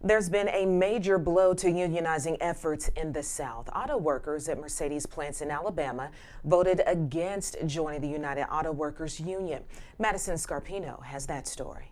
There's been a major blow to unionizing efforts in the South. Auto workers at Mercedes plants in Alabama voted against joining the United Auto Workers Union. Madison Scarpino has that story.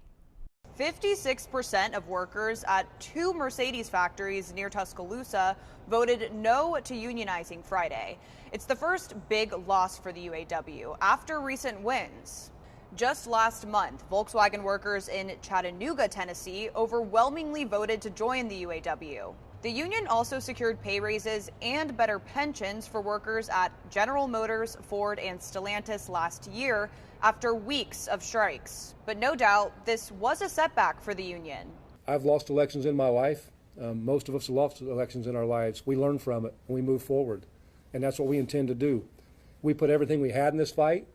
56% of workers at two Mercedes factories near Tuscaloosa voted no to unionizing Friday. It's the first big loss for the UAW after recent wins. Just last month, Volkswagen workers in Chattanooga, Tennessee, overwhelmingly voted to join the UAW. The union also secured pay raises and better pensions for workers at General Motors, Ford, and Stellantis last year after weeks of strikes. But no doubt, this was a setback for the union. I've lost elections in my life. Most of us have lost elections in our lives. We learn from it and we move forward. And that's what we intend to do. We put everything we had in this fight.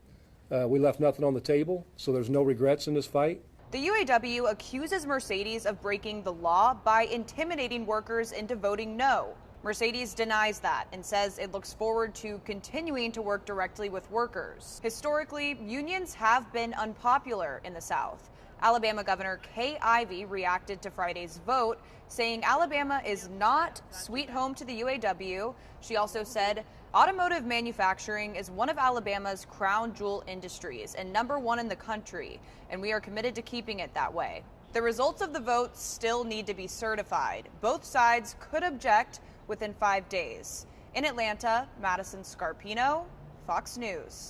We left nothing on the table, so there's no regrets in this fight. The UAW accuses Mercedes of breaking the law by intimidating workers into voting no. Mercedes denies that and says it looks forward to continuing to work directly with workers. Historically, unions have been unpopular in the South. Alabama Governor Kay Ivey reacted to Friday's vote, saying Alabama is not sweet home to the UAW. She also said automotive manufacturing is one of Alabama's crown jewel industries and #1 in the country, and we are committed to keeping it that way. The results of the vote still need to be certified. Both sides could object within 5 days. In Atlanta, Madison Scarpino, Fox News.